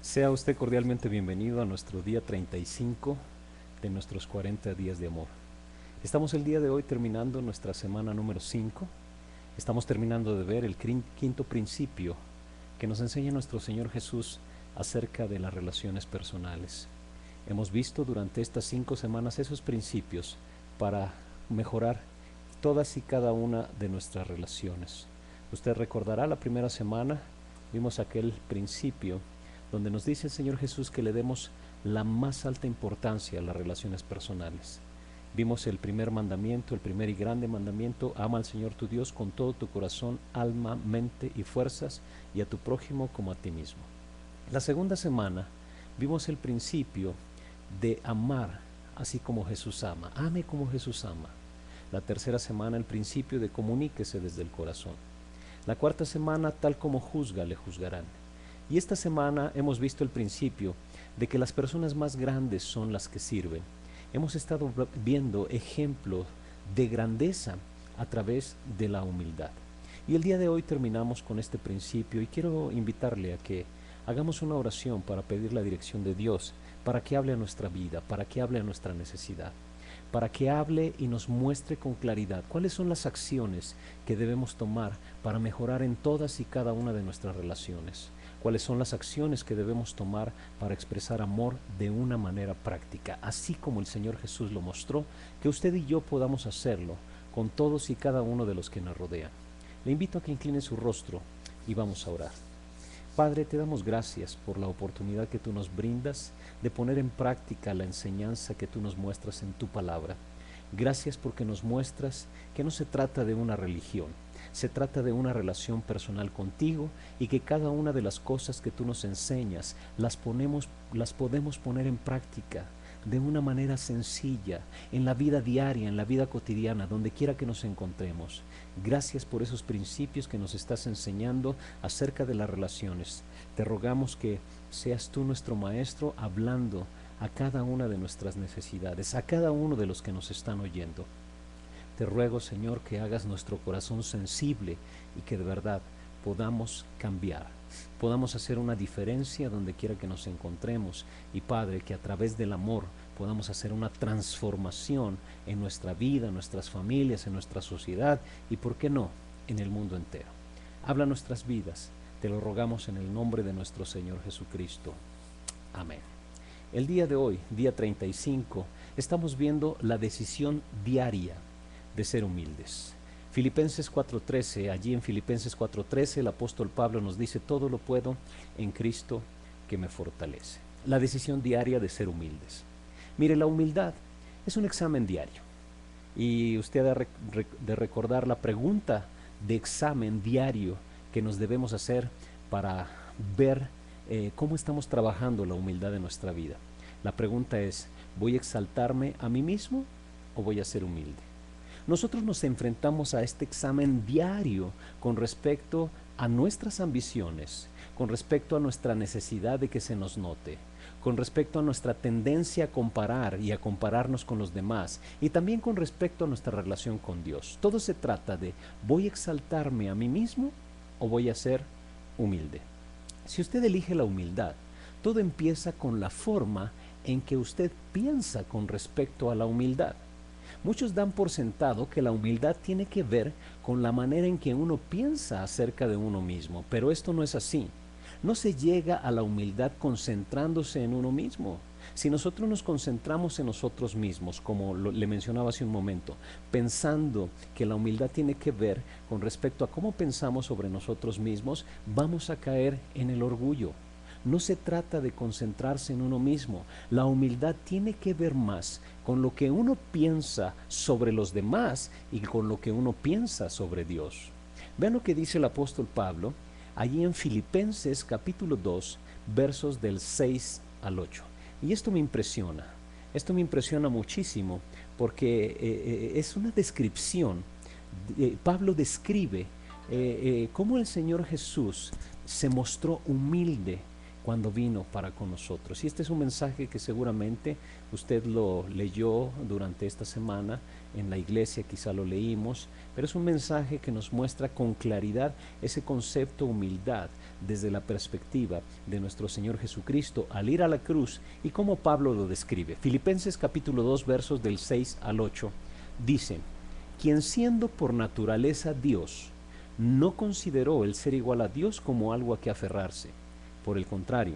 Sea usted cordialmente bienvenido a nuestro día 35 de nuestros 40 días de amor. Estamos el día de hoy terminando nuestra semana número 5. Estamos terminando de ver el quinto principio que nos enseña nuestro Señor Jesús acerca de las relaciones personales. Hemos visto durante estas 5 semanas esos principios para mejorar todas y cada una de nuestras relaciones. Usted recordará la primera semana, vimos aquel principio donde nos dice el Señor Jesús que le demos la más alta importancia a las relaciones personales. Vimos el primer mandamiento, el primer y grande mandamiento: ama al Señor tu Dios con todo tu corazón, alma, mente y fuerzas, y a tu prójimo como a ti mismo. La segunda semana vimos el principio de amar así como Jesús ama. Ame como Jesús ama. La tercera semana el principio de comuníquese desde el corazón. La cuarta semana, tal como juzga, le juzgarán. Y esta semana hemos visto el principio de que las personas más grandes son las que sirven. Hemos estado viendo ejemplos de grandeza a través de la humildad. Y el día de hoy terminamos con este principio y quiero invitarle a que hagamos una oración para pedir la dirección de Dios, para que hable a nuestra vida, para que hable a nuestra necesidad, para que hable y nos muestre con claridad cuáles son las acciones que debemos tomar para mejorar en todas y cada una de nuestras relaciones, cuáles son las acciones que debemos tomar para expresar amor de una manera práctica, así como el Señor Jesús lo mostró, que usted y yo podamos hacerlo con todos y cada uno de los que nos rodean. Le invito a que incline su rostro y vamos a orar. Padre, te damos gracias por la oportunidad que tú nos brindas de poner en práctica la enseñanza que tú nos muestras en tu palabra. Gracias porque nos muestras que no se trata de una religión, se trata de una relación personal contigo, y que cada una de las cosas que tú nos enseñas las podemos poner en práctica de una manera sencilla, en la vida diaria, en la vida cotidiana, donde quiera que nos encontremos. Gracias por esos principios que nos estás enseñando acerca de las relaciones. Te rogamos que seas tú nuestro maestro, hablando a cada una de nuestras necesidades, a cada uno de los que nos están oyendo. Te ruego, Señor, que hagas nuestro corazón sensible y que de verdad podamos cambiar, podamos hacer una diferencia donde quiera que nos encontremos, y Padre, que a través del amor podamos hacer una transformación en nuestra vida, en nuestras familias, en nuestra sociedad y, ¿por qué no?, en el mundo entero. Habla nuestras vidas, te lo rogamos en el nombre de nuestro Señor Jesucristo. Amén. El día de hoy, día 35, estamos viendo la decisión diaria de ser humildes. Filipenses 4:13, allí en Filipenses 4:13 el apóstol Pablo nos dice: todo lo puedo en Cristo que me fortalece. La decisión diaria de ser humildes. Mire, la humildad es un examen diario, y usted ha de recordar la pregunta de examen diario que nos debemos hacer para ver cómo estamos trabajando la humildad en nuestra vida. La pregunta es: ¿voy a exaltarme a mí mismo o voy a ser humilde? Nosotros nos enfrentamos a este examen diario con respecto a nuestras ambiciones, con respecto a nuestra necesidad de que se nos note, con respecto a nuestra tendencia a comparar y a compararnos con los demás, y también con respecto a nuestra relación con Dios. Todo se trata de: ¿voy a exaltarme a mí mismo o voy a ser humilde? Si usted elige la humildad, todo empieza con la forma en que usted piensa con respecto a la humildad. Muchos dan por sentado que la humildad tiene que ver con la manera en que uno piensa acerca de uno mismo, pero esto no es así. No se llega a la humildad concentrándose en uno mismo. Si nosotros nos concentramos en nosotros mismos, como le mencionaba hace un momento, pensando que la humildad tiene que ver con respecto a cómo pensamos sobre nosotros mismos, vamos a caer en el orgullo. No se trata de concentrarse en uno mismo. La humildad tiene que ver más con lo que uno piensa sobre los demás y con lo que uno piensa sobre Dios. Vean lo que dice el apóstol Pablo allí en Filipenses capítulo 2, versos del 6 al 8. Y esto me impresiona muchísimo, porque es una descripción. Pablo describe cómo el Señor Jesús se mostró humilde cuando vino para con nosotros. Y este es un mensaje que seguramente usted lo leyó durante esta semana en la iglesia, quizá lo leímos, pero es un mensaje que nos muestra con claridad ese concepto de humildad desde la perspectiva de nuestro Señor Jesucristo al ir a la cruz y cómo Pablo lo describe. Filipenses capítulo 2 versos del 6 al 8 dice: quien siendo por naturaleza Dios, no consideró el ser igual a Dios como algo a que aferrarse. Por el contrario,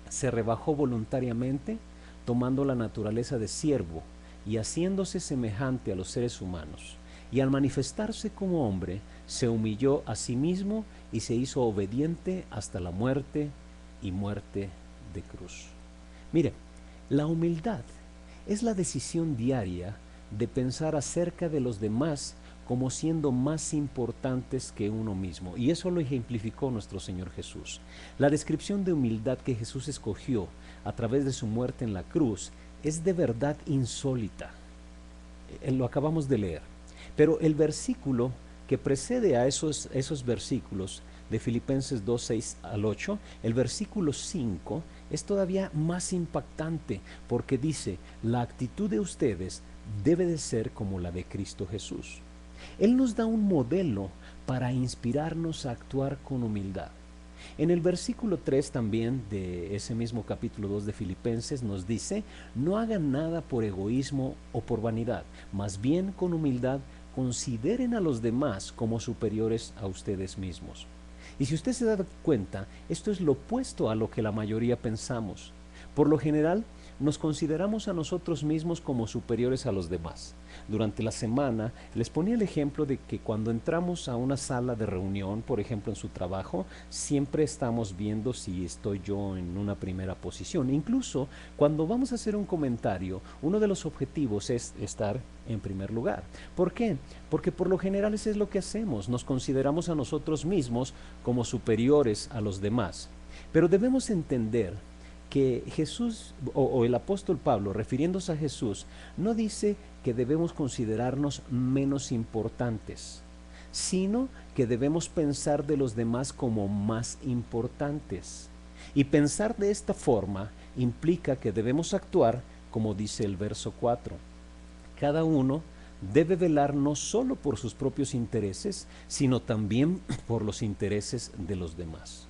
se rebajó voluntariamente, tomando la naturaleza de siervo y haciéndose semejante a los seres humanos. Y al manifestarse como hombre, se humilló a sí mismo y se hizo obediente hasta la muerte y muerte de cruz. Mire, la humildad es la decisión diaria de pensar acerca de los demás como siendo más importantes que uno mismo. Y eso lo ejemplificó nuestro Señor Jesús. La descripción de humildad que Jesús escogió a través de su muerte en la cruz es de verdad insólita. Lo acabamos de leer. Pero el versículo que precede a esos versículos de Filipenses 2, 6 al 8, el versículo 5 es todavía más impactante porque dice: la actitud de ustedes debe de ser como la de Cristo Jesús. Él nos da un modelo para inspirarnos a actuar con humildad. En el versículo 3 también de ese mismo capítulo 2 de Filipenses nos dice: no hagan nada por egoísmo o por vanidad, más bien con humildad consideren a los demás como superiores a ustedes mismos. Y si usted se da cuenta, esto es lo opuesto a lo que la mayoría pensamos. Por lo general, nos consideramos a nosotros mismos como superiores a los demás. Durante la semana les ponía el ejemplo de que cuando entramos a una sala de reunión, por ejemplo en su trabajo, siempre estamos viendo si estoy yo en una primera posición. Incluso cuando vamos a hacer un comentario, uno de los objetivos es estar en primer lugar. ¿Por qué? Porque por lo general eso es lo que hacemos. Nos consideramos a nosotros mismos como superiores a los demás. Pero debemos entender que Jesús o el apóstol Pablo, refiriéndose a Jesús, no dice que debemos considerarnos menos importantes, sino que debemos pensar de los demás como más importantes. Y pensar de esta forma implica que debemos actuar como dice el verso 4. Cada uno debe velar no solo por sus propios intereses, sino también por los intereses de los demás.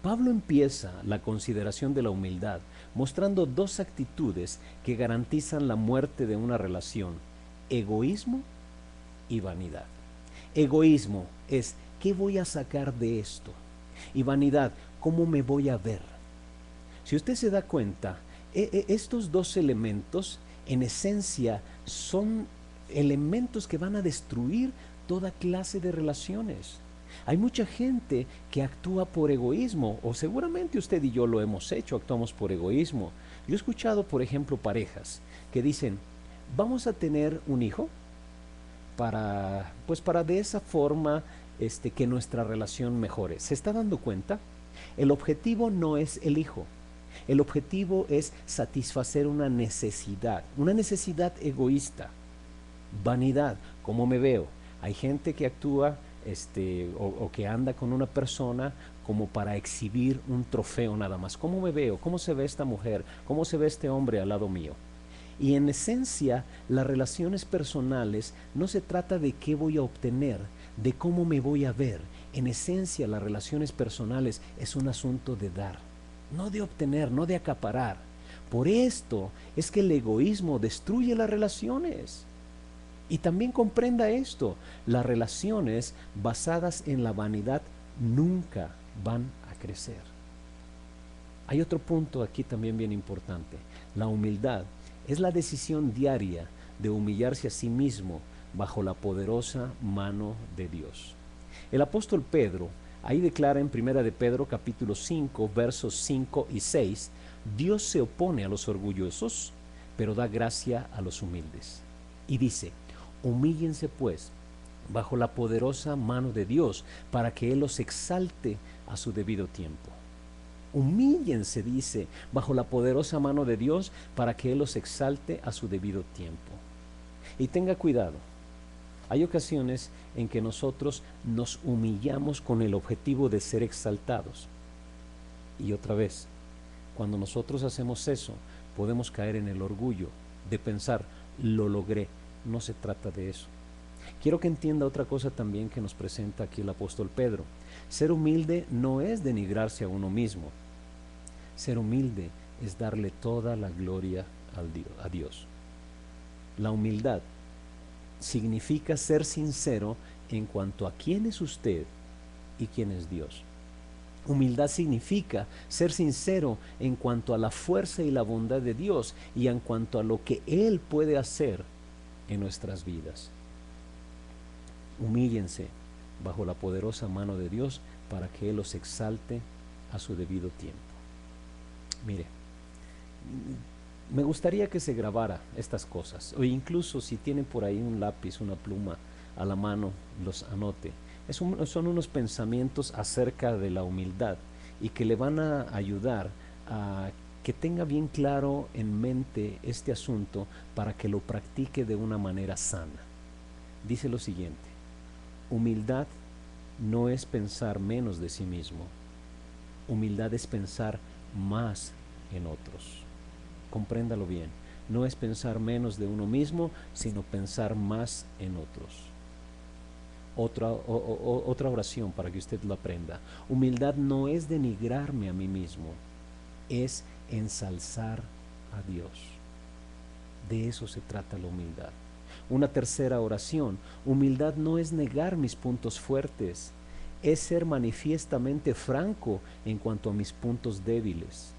Pablo empieza la consideración de la humildad mostrando dos actitudes que garantizan la muerte de una relación: egoísmo y vanidad. Egoísmo es ¿qué voy a sacar de esto? Y vanidad, ¿cómo me voy a ver? Si usted se da cuenta, estos dos elementos en esencia son elementos que van a destruir toda clase de relaciones. Hay mucha gente que actúa por egoísmo, o seguramente usted y yo lo hemos hecho, actuamos por egoísmo. Yo he escuchado, por ejemplo, parejas que dicen: vamos a tener un hijo para de esa forma que nuestra relación mejore. ¿Se está dando cuenta? El objetivo no es el hijo. El objetivo es satisfacer una necesidad egoísta. Vanidad, ¿cómo me veo? Hay gente que actúa o que anda con una persona como para exhibir un trofeo nada más. ¿Cómo me veo? ¿Cómo se ve esta mujer? ¿Cómo se ve este hombre al lado mío? Y en esencia, las relaciones personales no se trata de qué voy a obtener, de cómo me voy a ver. En esencia, las relaciones personales es un asunto de dar, no de obtener, no de acaparar. Por esto es que el egoísmo destruye las relaciones. Y también comprenda esto: las relaciones basadas en la vanidad nunca van a crecer. Hay otro punto aquí también bien importante. La humildad es la decisión diaria de humillarse a sí mismo bajo la poderosa mano de Dios. El apóstol Pedro ahí declara en 1 de Pedro capítulo 5 versos 5 y 6: Dios se opone a los orgullosos, pero da gracia a los humildes. Y dice: humíllense pues bajo la poderosa mano de Dios para que Él los exalte a su debido tiempo. Humíllense, dice, bajo la poderosa mano de Dios para que Él los exalte a su debido tiempo. Y tenga cuidado, hay ocasiones en que nosotros nos humillamos con el objetivo de ser exaltados. Y otra vez, cuando nosotros hacemos eso, podemos caer en el orgullo de pensar, lo logré. No se trata de eso. Quiero que entienda otra cosa también que nos presenta aquí el apóstol Pedro. Ser humilde no es denigrarse a uno mismo. Ser humilde es darle toda la gloria a Dios. La humildad significa ser sincero en cuanto a quién es usted y quién es Dios. Humildad significa ser sincero en cuanto a la fuerza y la bondad de Dios y en cuanto a lo que Él puede hacer en nuestras vidas. Humíllense bajo la poderosa mano de Dios para que Él los exalte a su debido tiempo. Mire, me gustaría que se grabara estas cosas, o incluso si tienen por ahí un lápiz, una pluma a la mano, los anote. Son unos pensamientos acerca de la humildad y que le van a ayudar a que tenga bien claro en mente este asunto para que lo practique de una manera sana. Dice lo siguiente: humildad no es pensar menos de sí mismo. Humildad es pensar más en otros. Compréndalo bien. No es pensar menos de uno mismo, sino pensar más en otros. Otra oración para que usted lo aprenda. Humildad no es denigrarme a mí mismo, es ensalzar a Dios. De eso se trata la humildad. Una tercera oración: humildad no es negar mis puntos fuertes, es ser manifiestamente franco en cuanto a mis puntos débiles.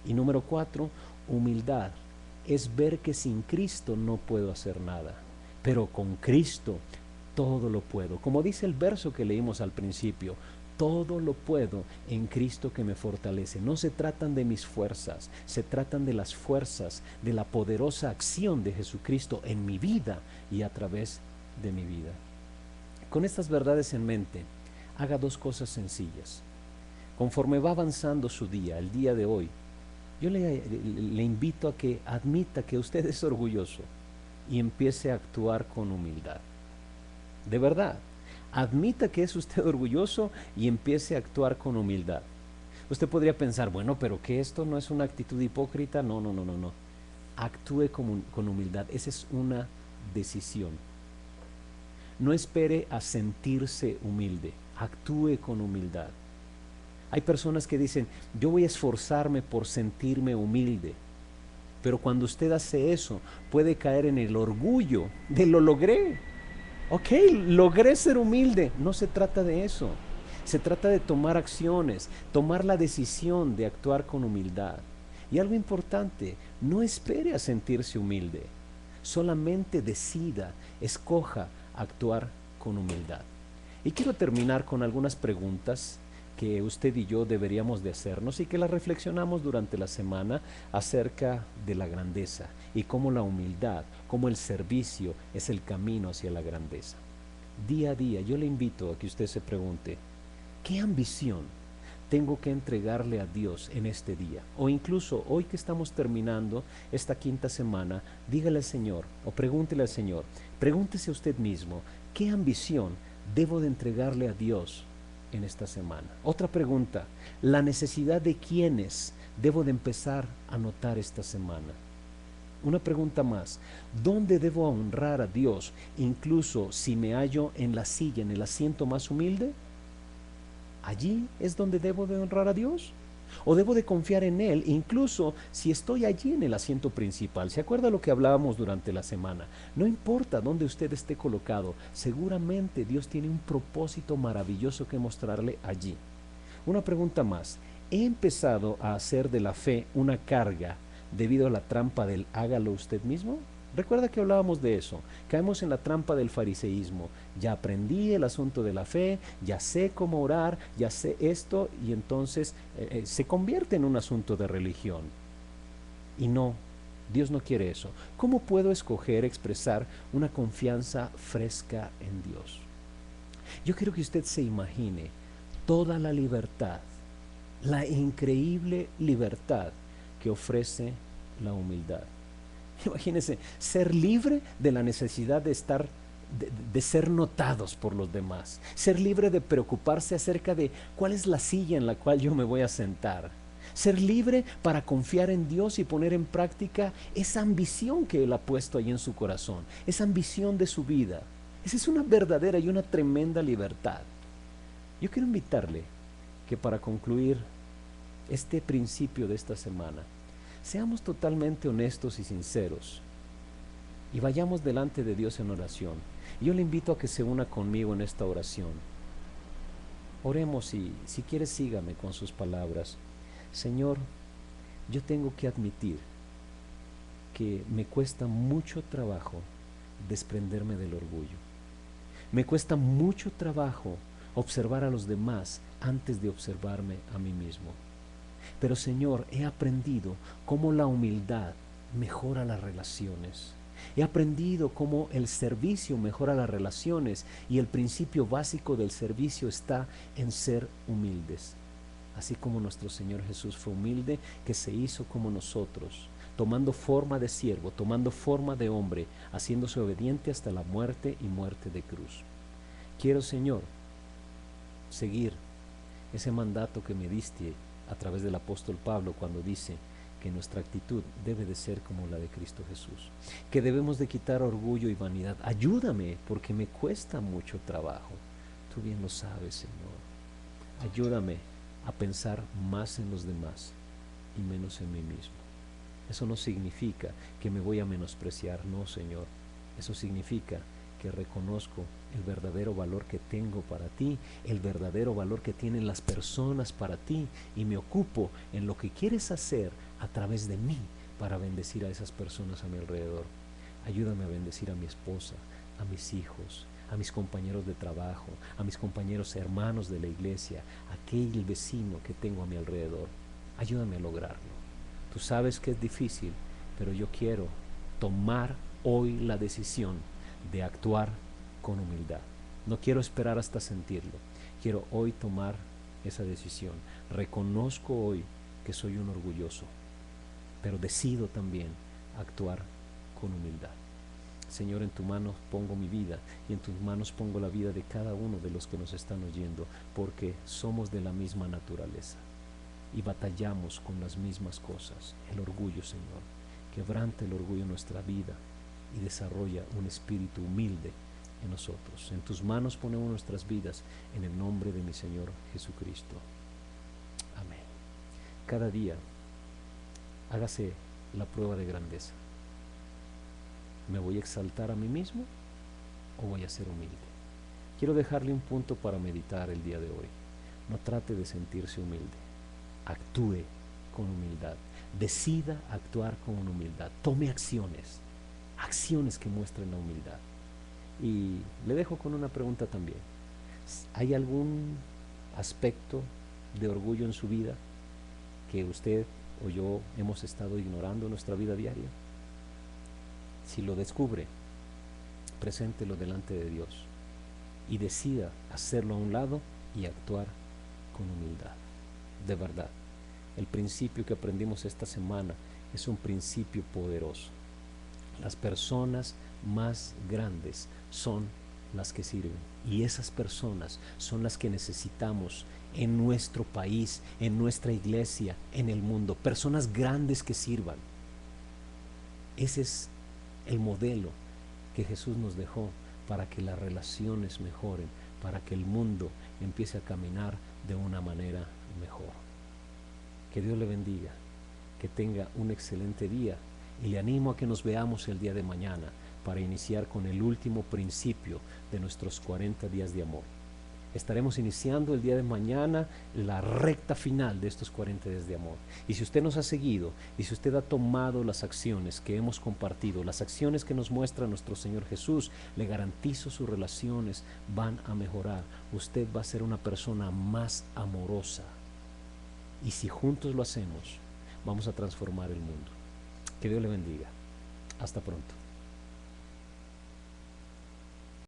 Y número 4, humildad es ver que sin Cristo no puedo hacer nada, pero con Cristo todo lo puedo. Como dice el verso que leímos al principio, todo lo puedo en Cristo que me fortalece. No se tratan de mis fuerzas, se tratan de las fuerzas de la poderosa acción de Jesucristo en mi vida y a través de mi vida. Con estas verdades en mente, haga dos cosas sencillas. Conforme va avanzando su día, el día de hoy, yo le invito a que admita que usted es orgulloso y empiece a actuar con humildad. De verdad, admita que es usted orgulloso y empiece a actuar con humildad. Usted podría pensar, bueno, pero que esto no es una actitud hipócrita. No. Actúe con humildad. Esa es una decisión. No espere a sentirse humilde. Actúe con humildad. Hay personas que dicen, yo voy a esforzarme por sentirme humilde. Pero cuando usted hace eso, puede caer en el orgullo de lo logré. Ok, logré ser humilde. No se trata de eso. Se trata de tomar acciones, tomar la decisión de actuar con humildad. Y algo importante, no espere a sentirse humilde. Solamente decida, escoja actuar con humildad. Y quiero terminar con algunas preguntas que usted y yo deberíamos de hacernos y que las reflexionamos durante la semana acerca de la grandeza y cómo la humildad, cómo el servicio es el camino hacia la grandeza. Día a día yo le invito a que usted se pregunte, ¿qué ambición tengo que entregarle a Dios en este día? O incluso hoy que estamos terminando esta quinta semana, dígale al Señor o pregúntele al Señor, pregúntese a usted mismo, ¿qué ambición debo de entregarle a Dios en esta semana? Otra pregunta, la necesidad de quiénes debo de empezar a notar esta semana. Una pregunta más, ¿dónde debo honrar a Dios incluso si me hallo en la silla, en el asiento más humilde? ¿Allí es donde debo de honrar a Dios? ¿O debo de confiar en Él incluso si estoy allí en el asiento principal? ¿Se acuerda lo que hablábamos durante la semana? No importa dónde usted esté colocado, seguramente Dios tiene un propósito maravilloso que mostrarle allí. Una pregunta más, ¿he empezado a hacer de la fe una carga debido a la trampa del hágalo usted mismo? Recuerda que hablábamos de eso, caemos en la trampa del fariseísmo. Ya aprendí el asunto de la fe, ya sé cómo orar, ya sé esto, y entonces se convierte en un asunto de religión. Y no, Dios no quiere eso. ¿Cómo puedo escoger expresar una confianza fresca en Dios? Yo quiero que usted se imagine toda la libertad, la increíble libertad que ofrece la humildad. Imagínese, ser libre de la necesidad de estar de ser notados por los demás, ser libre de preocuparse acerca de cuál es la silla en la cual yo me voy a sentar, ser libre para confiar en Dios y poner en práctica esa ambición que Él ha puesto ahí en su corazón, esa ambición de su vida. Esa es una verdadera y una tremenda libertad. Yo quiero invitarle que para concluir este principio de esta semana, seamos totalmente honestos y sinceros y vayamos delante de Dios en oración. Yo le invito a que se una conmigo en esta oración. Oremos y si quiere sígame con sus palabras. Señor, yo tengo que admitir que me cuesta mucho trabajo desprenderme del orgullo. Me cuesta mucho trabajo observar a los demás antes de observarme a mí mismo. Pero Señor, he aprendido cómo la humildad mejora las relaciones. He aprendido cómo el servicio mejora las relaciones y el principio básico del servicio está en ser humildes. Así como nuestro Señor Jesús fue humilde, que se hizo como nosotros, tomando forma de siervo, tomando forma de hombre, haciéndose obediente hasta la muerte y muerte de cruz. Quiero, Señor, seguir ese mandato que me diste a través del apóstol Pablo cuando dice que nuestra actitud debe de ser como la de Cristo Jesús, que debemos de quitar orgullo y vanidad. Ayúdame porque me cuesta mucho trabajo. Tú bien lo sabes, Señor. Ayúdame a pensar más en los demás y menos en mí mismo. Eso no significa que me voy a menospreciar, no, Señor. Eso significa que reconozco el verdadero valor que tengo para ti, el verdadero valor que tienen las personas para ti, y me ocupo en lo que quieres hacer a través de mí para bendecir a esas personas a mi alrededor. Ayúdame a bendecir a mi esposa, a mis hijos, a mis compañeros de trabajo, a mis compañeros hermanos de la iglesia, a aquel vecino que tengo a mi alrededor. Ayúdame a lograrlo. Tú sabes que es difícil, pero yo quiero tomar hoy la decisión de actuar con humildad. No quiero esperar hasta sentirlo. Quiero hoy tomar esa decisión. Reconozco hoy que soy un orgulloso, pero decido también actuar con humildad. Señor, en tu mano pongo mi vida y en tus manos pongo la vida de cada uno de los que nos están oyendo, porque somos de la misma naturaleza y batallamos con las mismas cosas. El orgullo, Señor, quebranta el orgullo en nuestra vida y desarrolla un espíritu humilde en nosotros. En tus manos ponemos nuestras vidas, en el nombre de mi Señor Jesucristo. Amén. Cada día hágase la prueba de grandeza. ¿Me voy a exaltar a mí mismo o voy a ser humilde? Quiero dejarle un punto para meditar el día de hoy. No trate de sentirse humilde. Actúe con humildad. Decida actuar con humildad. Tome acciones que muestren la humildad. Y le dejo con una pregunta también. ¿Hay algún aspecto de orgullo en su vida que usted o yo hemos estado ignorando en nuestra vida diaria? Si lo descubre, preséntelo delante de Dios y decida hacerlo a un lado y actuar con humildad. De verdad, el principio que aprendimos esta semana es un principio poderoso. Las personas más grandes son las que sirven, y esas personas son las que necesitamos en nuestro país, en nuestra iglesia, en el mundo. Personas grandes que sirvan. Ese es el modelo que Jesús nos dejó para que las relaciones mejoren, para que el mundo empiece a caminar de una manera mejor. Que Dios le bendiga, que tenga un excelente día, y le animo a que nos veamos el día de mañana para iniciar con el último principio de nuestros 40 días de amor. Estaremos iniciando el día de mañana la recta final de estos 40 días de amor. Y si usted nos ha seguido, y si usted ha tomado las acciones que hemos compartido, las acciones que nos muestra nuestro Señor Jesús, le garantizo sus relaciones van a mejorar. Usted va a ser una persona más amorosa. Y si juntos lo hacemos, vamos a transformar el mundo. Que Dios le bendiga. Hasta pronto.